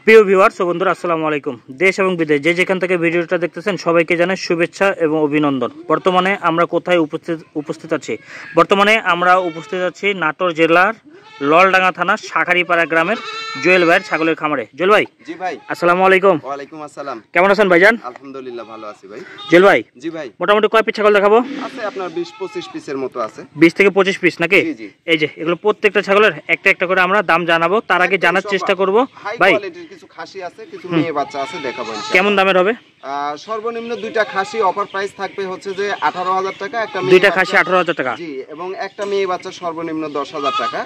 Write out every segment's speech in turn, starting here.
প্রিয় ভিউয়ার্স ও বন্ধুরা আসসালামু আলাইকুম। দেশ এবং বিদেশ যে যেখান থেকে ভিডিওটা দেখতেছেন সবাইকে জানাই শুভেচ্ছা এবং অভিনন্দন। বর্তমানে আমরা কোথায় উপস্থিত আছি? বর্তমানে আমরা উপস্থিত আছি নাটোর জেলার ললডাঙ্গা থানার শাখারিপাড়া গ্রামের জুয়েল ভাইয়ের ছাগলের খামারে। জুয়েল ভাই, জি ভাই। আসসালামু আলাইকুম। ওয়ালাইকুম আসসালাম। কেমন আছেন ভাইজান? আলহামদুলিল্লাহ ভালো আছি ভাই। জুয়েল ভাই, জি ভাই, মোটামুটি কয় পিস ছাগল দেখাবো? আছে আপনার 20-25 পিসের মতো আছে। 20 থেকে 25 পিস নাকি? জি জি। এই যে এগুলো প্রত্যেকটা ছাগলের একটা একটা করে আমরা দাম জানাবো। তার আগে জানার চেষ্টা করব ভাই, ভাই কিছু খাসি আছে, কিছু মেয়ে বাচ্চা আছে, দেখাবো ইনশাআল্লাহ। কেমন দামের হবে? সর্বনিম্ন দুইটা খাসি অফার প্রাইস থাকবে হচ্ছে যে 18,000 টাকা, একটা দুইটা খাসি 18,000 টাকা। জি, এবং একটা মেয়ে বাচ্চা সর্বনিম্ন 10,000 টাকা।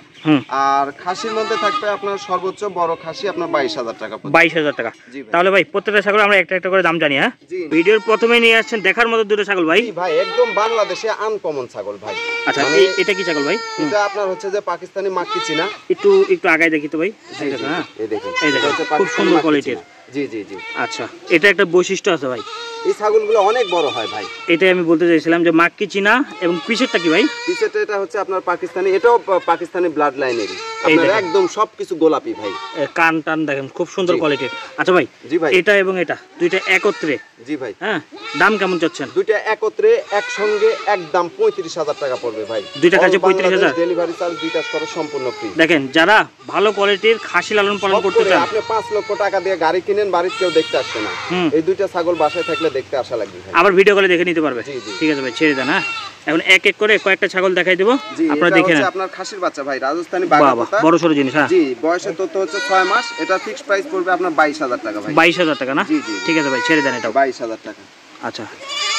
আর খাসির মধ্যে থাকবে আপনার সর্বোচ্চ বড় খাসি আপনার 22,000 টাকা। 22,000 টাকা। তাহলে ভাই প্রত্যেকটা ছাগল আমরা একটা একটা করে দাম জানি। হ্যাঁ, ভিডিওর প্রথমে নিয়ে আসছেন দেখার মতো দুটো ছাগল ভাই। জি ভাই, একদম বাংলাদেশে আনকমন ছাগল ভাই। আচ্ছা, এটা কি ছাগল ভাই? এটা আপনার হচ্ছে যে পাকিস্তানি মাক্কি চীনা। একটু আগায় দেখি তো ভাই। এই দেখেন, হ্যাঁ এই দেখেন, খুব সুন্দর কোয়ালিটির। জি জি জি। আচ্ছা, এটা একটা বৈশিষ্ট্য আছে ভাই, এই ছাগলগুলো অনেক বড় হয় ভাই। এটাই আমি বলতে চাইছিলাম যে মাক্কি চীনা। এবং পিছেরটা কি ভাই? পিছেরটা এটা হচ্ছে আপনার পাকিস্তানি, এটাও পাকিস্তানি ব্লাড লাইনেরই। আপনার একদম সবকিছু গোলাপি ভাই। কান টান দেখেন খুব সুন্দর কোয়ালিটির। আচ্ছা ভাই, জি ভাই, এটা এবং এটা দুইটা একত্রে? জি ভাই। হ্যাঁ, দাম কেমন চাচ্ছেন? দুইটা একত্রে একসঙ্গে একদম 35,000 টাকা পড়বে ভাই। দুইটা খাসি 35,000, ডেলিভারি চার্জ দুইটা করে সম্পূর্ণ ফ্রি। দেখেন, যারা ভালো কোয়ালিটির খাসি লালন পালন করতে চান, আপনি 5 লক্ষ টাকা দিয়ে গাড়ি কিনেন, বাড়িতে কেউ দেখতে আসবে না, এই দুইটা ছাগল বাসায় থাকলে দেখতে আসা লাগবে ভাই। আবার ভিডিও কলে দেখে নিতে পারবে। ঠিক আছে ভাই, ছেড়ে দেন। হ্যাঁ, এখন এক এক করে কয়েকটা ছাগল দেখাই দেব, আপনারা দেখে নেন। আপনার খাসির বাচ্চা ভাই, রাজস্থানি বাঘা, বড় সরো জিনিস। হ্যাঁ জি, বয়সের তথ্য হচ্ছে 6 মাস। এটা ফিক্সড প্রাইস পড়বে আপনার 22,000 টাকা ভাই। 22,000 টাকা না? জি জি। ঠিক আছে ভাই, ছেড়ে দেন এটা 22,000 টাকা। আচ্ছা,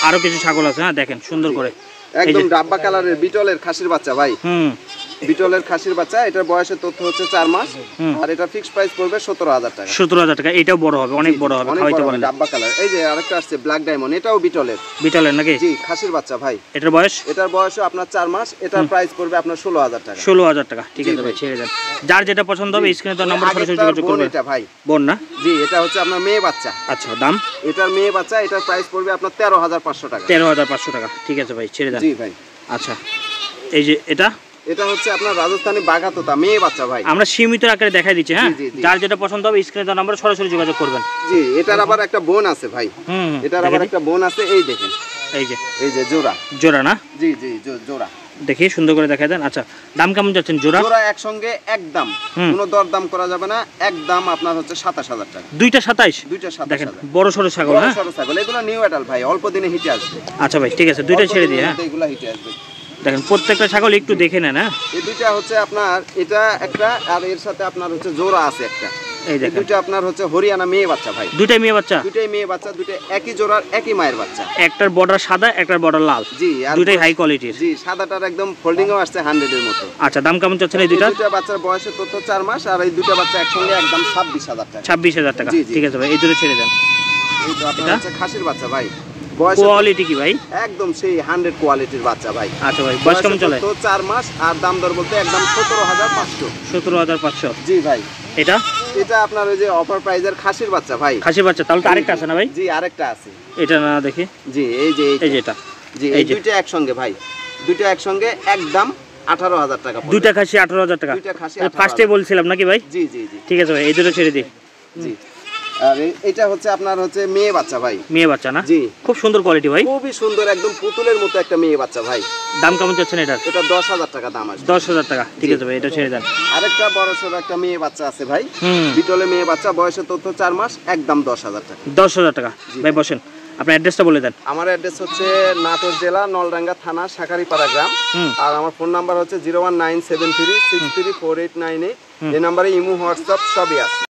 আরো কিছু ছাগল আছে। হ্যাঁ দেখেন, সুন্দর করে একদম ডাব্বা কালারের বিটলের খাসির বাচ্চা ভাই। বিটলের খাসির বাচ্চা, এটার বয়সের তথ্য হচ্ছে 4 মাস। আর এটা ফিক্সড প্রাইস পড়বে 17,000 টাকা। 17,000 টাকা। এটাও বড় হবে, অনেক বড় হবে, খাওয়াইতে পারেন। ডাব্বা কালার। এই যে আরেকটা আসছে ব্ল্যাক ডায়মন্ড, এটাও বিটলের নাকি? জি, খাসির বাচ্চা ভাই। এটার বয়স? এটার বয়স আপনার 4 মাস। এটার প্রাইস পড়বে আপনার 16,000 টাকা। 16,000 টাকা। ঠিক আছে ভাই, ছেড়ে দেন। যার যেটা পছন্দ হবে স্ক্রিনে তো নাম্বার সরাসরি যোগাযোগ করবেন। এটা ভাই বোন না? জি, এটা হচ্ছে আপনার মেয়ে বাচ্চা। আচ্ছা, দাম? এটার মেয়ে বাচ্চা, এটার প্রাইস পড়বে আপনার 13,500 টাকা। 13,500 টাকা। ঠিক আছে ভাই, ছেড়ে দেন। জি ভাই। আচ্ছা, এই যে এটা হচ্ছে আপনার রাজস্থানি বাঘা তোতা মেয়ে বাচ্চা ভাই। আমরা সীমিত আকারে দেখাই দিচ্ছি। হ্যাঁ, যার যেটা পছন্দ হবে স্ক্রিনে তো নাম্বার সরাসরি যোগাযোগ করবেন। জি, এটার আবার একটা বোন আছে ভাই। এটার আবার একটা বোন আছে, এই দেখেন, এই যে জোড়া না? জি জি, জোড়া। দেখি সুন্দর করে দেখাই দেন। আচ্ছা, দাম কেমন যাচ্ছেন জোড়া? জোড়া একসঙ্গে একদম, কোনো দরদাম করা যাবে না, একদম আপনার হচ্ছে 27,000 টাকা। দুইটা 27? দুইটা 27,000। দেখেন, বড় সরো ছাগল। হ্যাঁ, বড় সরো ছাগল, এগুলো নিউ অ্যাডাল্ট ভাই, অল্প দিনে হিটে আসবে। আচ্ছা ভাই, ঠিক আছে, দুইটা ছেড়ে দিই। হ্যাঁ, এগুলো হিটে আসবে। দেখেন প্রত্যেকটা ছাগল একটু দেখে নেন। হ্যাঁ, এই দুইটা হচ্ছে আপনার, এটা একটা, আর এর সাথে আপনার হচ্ছে জোড়া আছে একটা। এই দেখেন, দুইটা আপনার হচ্ছে হরিয়ানা মেয়ে বাচ্চা ভাই। দুইটাই মেয়ে বাচ্চা? দুইটাই মেয়ে বাচ্চা, দুইটা একই জোড়ার একই মায়ের বাচ্চা। একটার বর্ডার সাদা, একটার বর্ডার লাল। জি, আর দুইটাই হাই কোয়ালিটির। জি, সাদাটার একদম ফোল্ডিংও আসছে 100 এর মতো। আচ্ছা, দাম কেমন চাচ্ছেন এই দুইটা? দুইটা বাচ্চার বয়সের তথ্য 4 মাস, আর এই দুইটা বাচ্চা একসঙ্গে একদম 26,000 টাকা। 26,000 টাকা। ঠিক আছে ভাই, এই দুটো ছেড়ে দেন। এই তো আপনার হচ্ছে খাসির বাচ্চা ভাই। কোয়ালিটি কি ভাই? একদম সেই 100 কোয়ালিটির বাচ্চা ভাই। আচ্ছা ভাই, বয়স কেমন চলে? তো 4 মাস, আর দাম দর বলতে একদম 17,500। 17,500? জি ভাই। এটা আপনার ওই যে অফার প্রাইজের খাসির বাচ্চা ভাই। খাসির বাচ্চা? তাহলে তো আরেকটা আছে না ভাই? জি, আরেকটা আছে। এটা না দেখি। জি, এই যে এটা। জি, এই দুইটা একসঙ্গে ভাই, দুইটা একসঙ্গে একদম 18,000 টাকা। দুইটা খাসি 18,000 টাকা? দুইটা খাসি ফার্স্টে বলছিলাম নাকি ভাই? জি জি জি। ঠিক আছে ভাই, এই দুটো ছেড়ে দিই। জি, আর এটা হচ্ছে আপনার হচ্ছে মেয়ে বাচ্চা ভাই। মেয়ে বাচ্চা না? জি, খুব সুন্দর কোয়ালিটি ভাই, খুবই সুন্দর, একদম পুতুলের মতো একটা মেয়ে বাচ্চা ভাই। দাম কেমন চাচ্ছেন এটার? এটা 10,000 টাকা দাম আছে। 10,000 টাকা। ঠিক আছে ভাই, এটা ছেড়ে দেন। আরেকটা বড় সরো একটা মেয়ে বাচ্চা আছে ভাই, বিটলে মেয়ে বাচ্চা, বয়সের তথ্য 4 মাস, একদম 10,000 টাকা। 10,000 টাকা। ভাই বসেন, আপনার অ্যাড্রেসটা বলে দেন। আমার অ্যাড্রেস হচ্ছে নাটোর জেলা নলডাঙ্গা থানা শাখারিপাড়া গ্রাম। আর আমার ফোন নাম্বার হচ্ছে 01973634898। এই নাম্বারে ইমো, হোয়াটসঅ্যাপ সবই আছে।